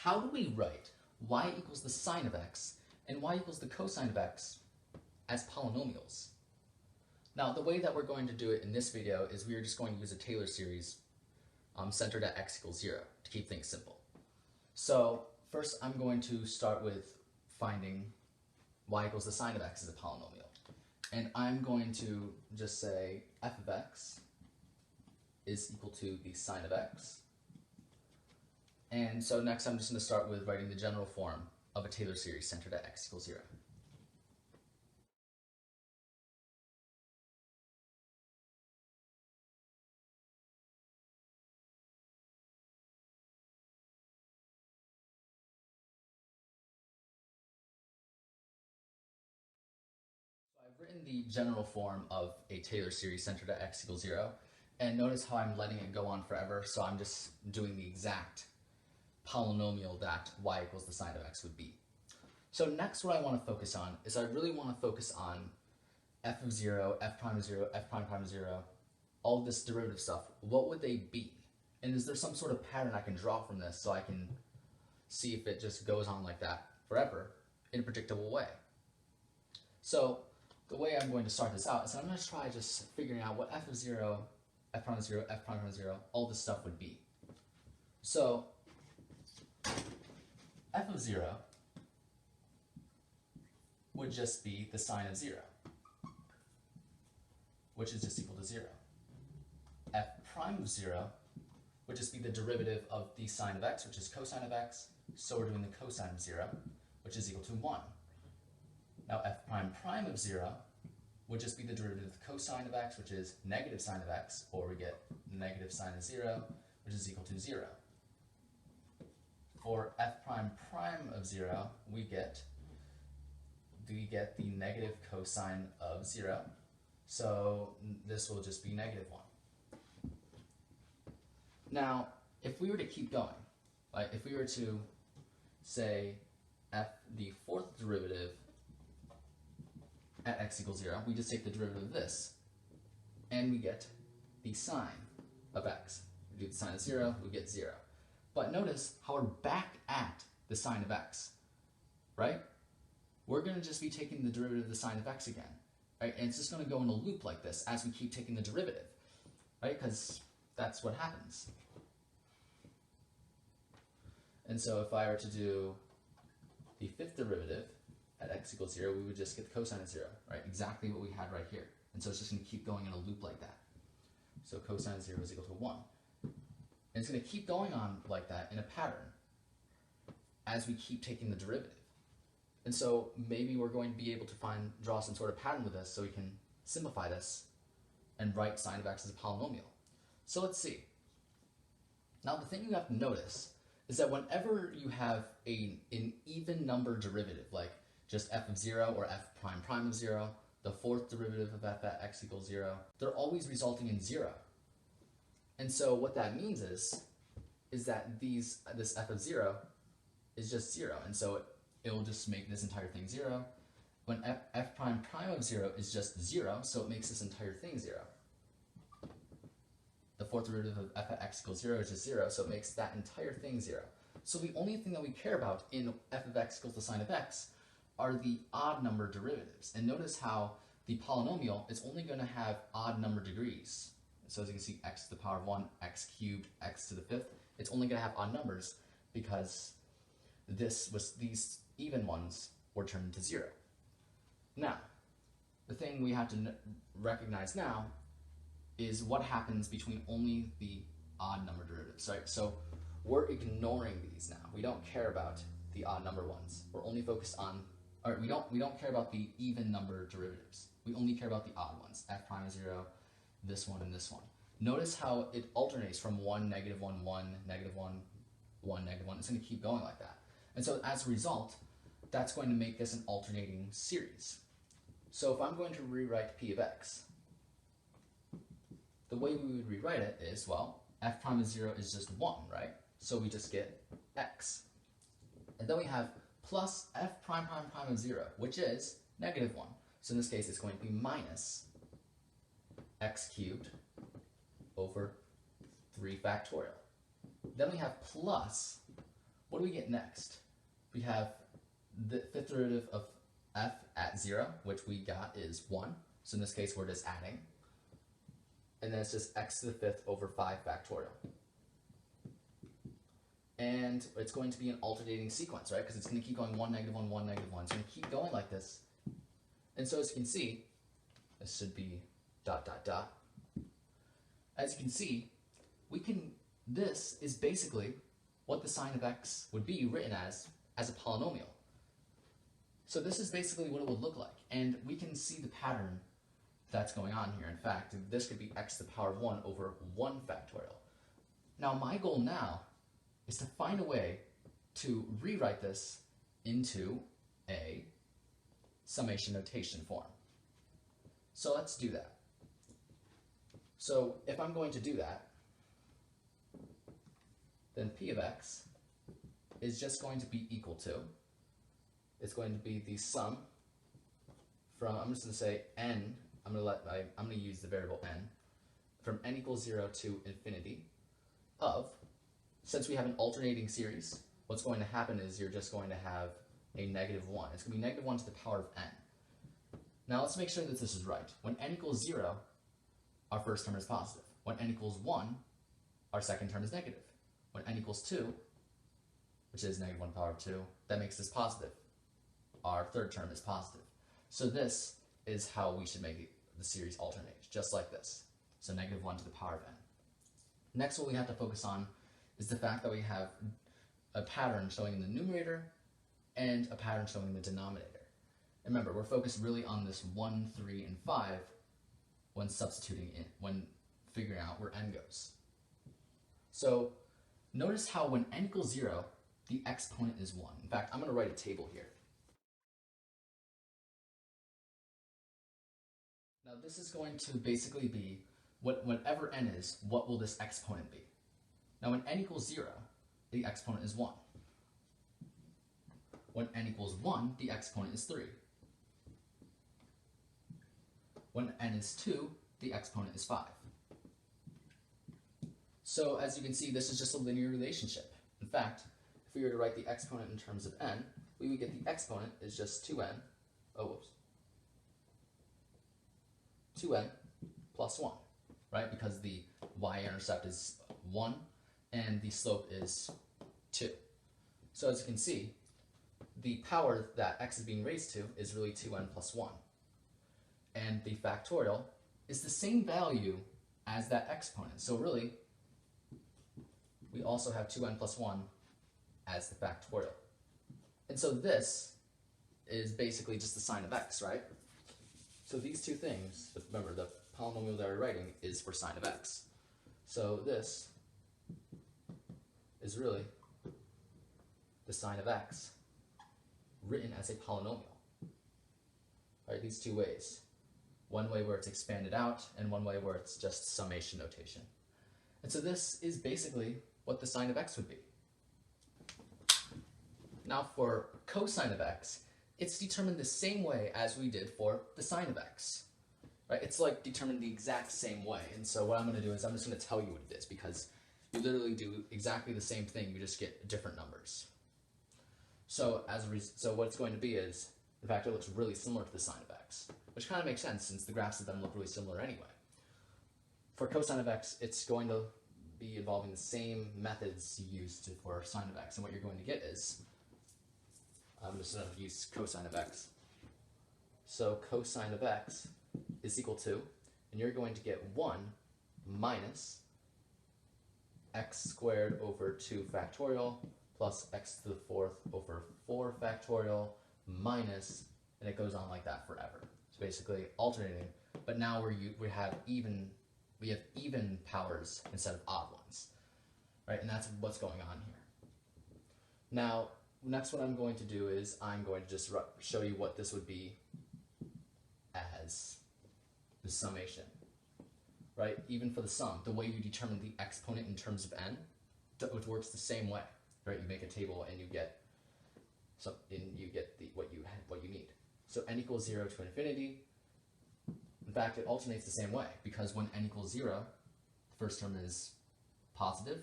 how do we write y equals the sine of x and y equals the cosine of x as polynomials? Now, the way that we're going to do it in this video is we are just going to use a Taylor series centered at x equals 0 to keep things simple. So first I'm going to start with finding y equals the sine of x as a polynomial. And I'm going to just say f of x is equal to the sine of x. And so next I'm just going to start with writing the general form of a Taylor series centered at x equals 0. I've written the general form of a Taylor series centered at x equals 0, and notice how I'm letting it go on forever, so I'm just doing the exact polynomial that y equals the sine of x would be. So next what I want to focus on is I really want to focus on f of 0, f prime of 0, f prime prime of 0, all this derivative stuff. What would they be? And is there some sort of pattern I can draw from this so I can see if it just goes on like that forever in a predictable way? So the way I'm going to start this out is I'm going to try just figuring out what f of 0, f prime of 0, f prime of 0, all this stuff would be. So f of 0 would just be the sine of 0, which is just equal to 0. F prime of 0 would just be the derivative of the sine of x, which is cosine of x, so we're doing the cosine of 0, which is equal to 1. Now f prime prime of 0 would just be the derivative of the cosine of x, which is negative sine of x, or we get negative sine of 0, which is equal to 0. For f prime prime of 0, we get the negative cosine of 0, so this will just be negative 1. Now, if we were to keep going, like if we were to say f the fourth derivative at x equals 0, we just take the derivative of this, and we get the sine of x. We do the sine of 0, we get 0. But notice how we're back at the sine of x, right? We're going to just be taking the derivative of the sine of x again, right? And it's just going to go in a loop like this as we keep taking the derivative, right? Because that's what happens. And so if I were to do the fifth derivative at x equals 0, we would just get the cosine of 0, right? Exactly what we had right here. And so it's just going to keep going in a loop like that. So cosine of 0 is equal to 1. And it's going to keep going on like that in a pattern as we keep taking the derivative. And so maybe we're going to be able to draw some sort of pattern with this so we can simplify this and write sine of x as a polynomial. So let's see. Now the thing you have to notice is that whenever you have an even number derivative, like just f of 0 or f prime prime of 0, the fourth derivative of f at x equals 0, they're always resulting in 0. And so what that means is that this f of 0 is just 0, and so it will just make this entire thing 0. When f prime prime of 0 is just 0, so it makes this entire thing 0. The fourth derivative of f at x equals 0 is just 0, so it makes that entire thing 0. So the only thing that we care about in f of x equals the sine of x are the odd number derivatives. And notice how the polynomial is only going to have odd number degrees. So as you can see, x to the power of 1, x cubed, x to the fifth, it's only going to have odd numbers because these even ones were turned into 0. Now, the thing we have to recognize now is what happens between only the odd number derivatives, right? So we're ignoring these now. We don't care about the odd number ones. We're only focused on, or we don't care about the even number derivatives. We only care about the odd ones, f prime of 0, this one, and this one. Notice how it alternates from 1, negative 1, 1, negative 1, 1, negative 1. It's going to keep going like that. And so as a result, that's going to make this an alternating series. So if I'm going to rewrite p of x, the way we would rewrite it is, well, f prime of 0 is just 1, right? So we just get x. And then we have plus f prime prime prime of 0, which is negative 1. So in this case, it's going to be minus x cubed over 3 factorial. Then we have plus what do we get next? We have the fifth derivative of f at 0, which we got is 1. So in this case, we're just adding. And then it's just x to the fifth over 5 factorial. And it's going to be an alternating sequence, right? Because it's going to keep going 1, negative 1, 1, negative 1. It's going to keep going like this. And so as you can see, this should be ... As you can see, this is basically what the sine of x would be written as a polynomial. So this is basically what it would look like. And we can see the pattern that's going on here. In fact, this could be x to the power of 1 over 1 factorial. Now my goal now is to find a way to rewrite this into a summation notation form. So let's do that. So if I'm going to do that, then p of x is just going to be equal to, it's going to be the sum from, I'm just going to say n, I'm going to use the variable n, from n equals 0 to infinity of, since we have an alternating series, what's going to happen is you're just going to have a negative 1. It's going to be negative 1 to the power of n. Now let's make sure that this is right. When n equals 0, our first term is positive. When n equals 1, our second term is negative. When n equals 2, which is negative 1 to the power of 2, that makes this positive. Our third term is positive. So this is how we should make the series alternate, just like this. So negative 1 to the power of n. Next, what we have to focus on is the fact that we have a pattern showing in the numerator and a pattern showing in the denominator. And remember, we're focused really on this 1, 3, and 5 when substituting in, when figuring out where n goes. So notice how when n equals 0, the exponent is 1. In fact, I'm going to write a table here. Now this is going to basically be, whatever n is, what will this exponent be? Now when n equals 0, the exponent is 1. When n equals 1, the exponent is 3. When n is 2, the exponent is 5. So as you can see, this is just a linear relationship. In fact, if we were to write the exponent in terms of n, we would get the exponent is just 2n, 2n plus 1, right? Because the y-intercept is 1 and the slope is 2. So as you can see, the power that x is being raised to is really 2n plus 1. And the factorial is the same value as that exponent. So really, we also have 2n plus 1 as the factorial. And so this is basically just the sine of x, right? So these two things, remember the polynomial that we're writing is for sine of x. So this is really the sine of x written as a polynomial. Right, these two ways. One way where it's expanded out and one way where it's just summation notation. And so this is basically what the sine of x would be. Now for cosine of x, it's determined the same way as we did for the sine of x. Right? It's like determined the exact same way. And so what I'm going to do is I'm just going to tell you what it is, because you literally do exactly the same thing, you just get different numbers. So so what it's going to be is, in fact, it looks really similar to the sine of x, which kind of makes sense since the graphs of them look really similar anyway. For cosine of x, it's going to be involving the same methods you used for sine of x, and what you're going to get is, I'm just going to use cosine of x. So cosine of x is equal to, and you're going to get 1 minus x squared over 2 factorial plus x to the 4th over 4 factorial minus, and it goes on like that forever. So basically alternating, but now we have even powers instead of odd ones, right? And that's what's going on here. Now, next what I'm going to do is I'm going to just show you what this would be as the summation, right? Even for the sum, the way you determine the exponent in terms of n, it works the same way, right? You make a table and you get what you need. So n equals 0 to infinity. In fact, it alternates the same way, because when n equals 0, the first term is positive.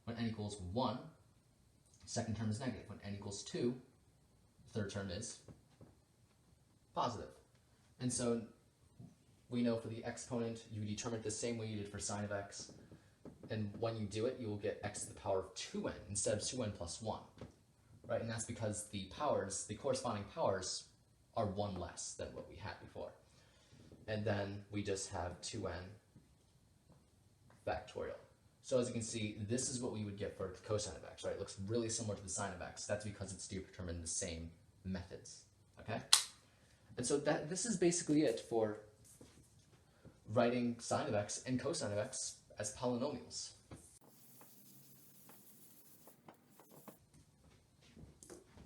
When n equals 1, Second term is negative. When n equals 2, the third term is positive. And so we know for the exponent, you determine it the same way you did for sine of x. And when you do it, you will get x to the power of 2n instead of 2n plus 1. Right? And that's because the powers, the corresponding powers, are 1 less than what we had before. And then we just have 2n factorial. So as you can see, this is what we would get for the cosine of x, right? It looks really similar to the sine of x. That's because it's determined the same methods, okay? And so this is basically it for writing sine of x and cosine of x as polynomials.